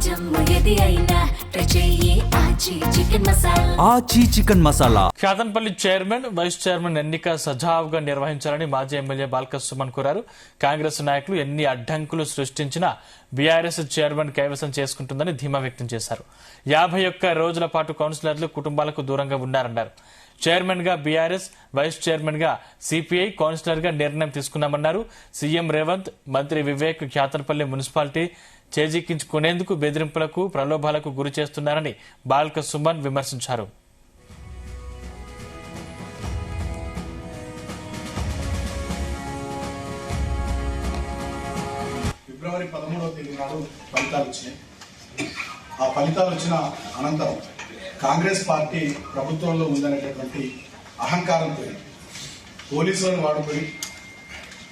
ఆచి chicken masala. Khyathanpalli chairman vice chairman ఎన్నిక సజావుగా నిర్వహించాలని మాజీ ఎమ్మెల్యే బాల్క సుమన్ కోరారు. కాంగ్రెస్ నాయకులు ఎన్ని అడ్డంకులు సృష్టించినా బీఆర్ఎస్ చైర్మన్ కైవసం చేసుకుంటుందని ధీమా వ్యక్తం చేశారు. 51 రోజుల పాటు కౌన్సిలర్లు కుటుంబాలకు దూరంగా ఉన్నారన్నారు. చైర్మన్ గా బీఆర్ఎస్, వైస్ చైర్మన్ గా సిపిఐ, కౌన్సిలర్ గా నిర్ణయం తీసుకున్నామన్నారు. సీఎం రేవంత్, మంత్రి వివేక్ ఖ్యాతన్పల్లి మున్సిపాలిటీ చేజిక్కించుకునేందుకు బెదిరింపులకు, ప్రలోభాలకు గురి చేస్తున్నారని బాల్క సుమన్ విమర్శించారు. ఫిబ్రవరి 13వ తేదీ నాడు ఫలితాలు వచ్చినాయి. ఆ ఫలితాలు వచ్చిన అనంతరం కాంగ్రెస్ పార్టీ ప్రభుత్వంలో ఉందనేటటువంటి అహంకారంతో పోలీసులను వాడుకొని,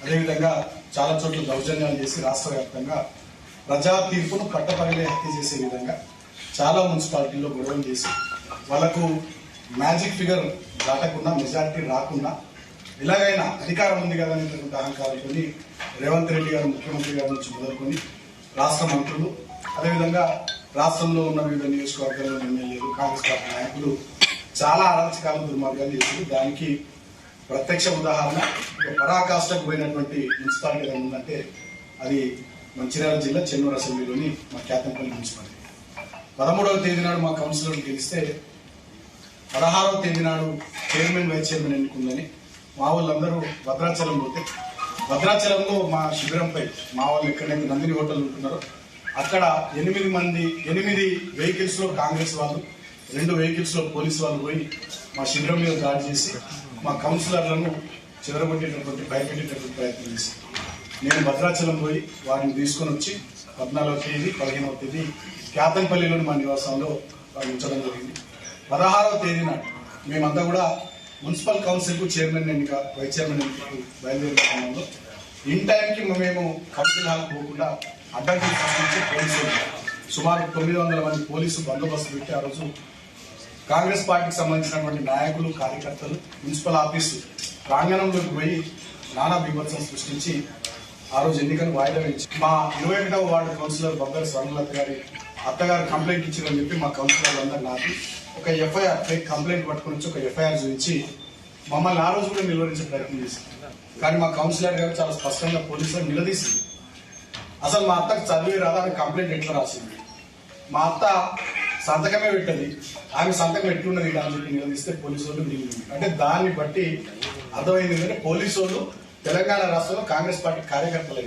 అదేవిధంగా చాలా చోట్ల దౌర్జన్యాలు చేసి రాష్ట్ర వ్యాప్తంగా ప్రజా తీర్పును పట్టపగలే హత్య చేసే విధంగా చాలా మున్సిపాలిటీల్లో గొడవలు చేసి వాళ్లకు మ్యాజిక్ ఫిగర్ దాటకుండా, మెజార్టీ రాకుండా, ఎలాగైనా అధికారం ఉంది కదా అనేటువంటి అహంకారంతో రేవంత్ రెడ్డి గారు ముఖ్యమంత్రి గారి నుంచి మొదలుకొని రాష్ట్ర మంత్రులు, అదేవిధంగా రాష్ట్రంలో ఉన్న వివిధ నియోజకవర్గాల్లో ఎమ్మెల్యేలు, కాంగ్రెస్ పార్టీ నాయకులు చాలా అరాచకాలు, దుర్మార్గాలు చేశారు. దానికి ప్రత్యక్ష ఉదాహరణ పరాకాష్ఠకు పోయినటువంటి మున్సిపాలిటీ ఉందంటే అది మంచిర్యాల జిల్లా చెన్నూరు అసెంబ్లీలోని మా ఖ్యాతన్పల్లి మున్సిపాలిటీ. 13వ తేదీ నాడు మా కౌన్సిలర్లు గెలిస్తే 16వ తేదీ నాడు చైర్మన్, వైస్ చైర్మన్ ఎన్నుకుందని మా వాళ్ళందరూ భద్రాచలం పోతే, భద్రాచలంలో మా శిబిరంపై మా వాళ్ళు ఎక్కడైతే నందిని హోటల్ ఉంటున్నారో అక్కడ 8 వెహికల్స్ లో కాంగ్రెస్ వాళ్ళు, 2 వెహికల్స్ లో పోలీసు వాళ్ళు పోయి మా శిబిరం మీద దాడి చేసి మా కౌన్సిలర్లను చెదరగొట్టేటటువంటి, భయపెట్టేటటువంటి ప్రయత్నం చేసి నేను భద్రాచలం పోయి వారిని తీసుకుని వచ్చి 14వ తేదీ, 15వ తేదీ ఖ్యాతన్పల్లిలోని మా నివాసంలో వారిని ఉంచడం జరిగింది. 16వ తేదీ నాడు మేమంతా కూడా మున్సిపల్ కౌన్సిల్ కు చైర్మన్ ఎన్నిక, వైస్ చైర్మన్ ఎన్నికకు బయలుదేరిన సమయంలో ఇన్ టైంకి మేము కౌన్సిల్ హాల్ పోకుండా అడ్డంకులు సృష్టించి పోలీసులు సుమారు 900 మంది పోలీసు బందోబస్తు పెట్టి ఆ రోజు కాంగ్రెస్ పార్టీకి సంబంధించినటువంటి నాయకులు, కార్యకర్తలు మున్సిపల్ ఆఫీసు ప్రాంగణంలోకి పోయి నానా బీభత్సం సృష్టించి ఆ రోజు ఎన్నికలు వాయిదా వేయించి మా 21వ వార్డు కౌన్సిలర్ బొగ్గర స్వర్ణలత గారి అత్తగారు కంప్లైంట్ ఇచ్చారని చెప్పి మా కౌన్సిలర్లు అందరూ నాటి ఒక ఎఫ్ఐఆర్, ఫేక్ కంప్లైంట్ పట్టుకుని వచ్చి ఒక ఎఫ్ఐఆర్ చూపించి మమ్మల్ని ఆ రోజు కూడా నిలువరించే ప్రయత్నం చేసింది. కానీ మా కౌన్సిలర్ గారు చాలా స్పష్టంగా పోలీసులను నిలదీసింది. అసలు మా అత్తకు చదివి రాదా, ఆమె కంప్లైంట్ ఎట్లా రాసింది, మా అత్త సంతకమే పెట్టది, ఆమె సంతకం ఎట్లున్నది అని చెప్పి నిలదీస్తే పోలీసు వాళ్ళు మిగిలింది. అంటే దాన్ని బట్టి అర్థమైంది ఏంటంటే పోలీసు వాళ్ళు తెలంగాణ రాష్ట్రంలో కాంగ్రెస్ పార్టీ కార్యకర్తలు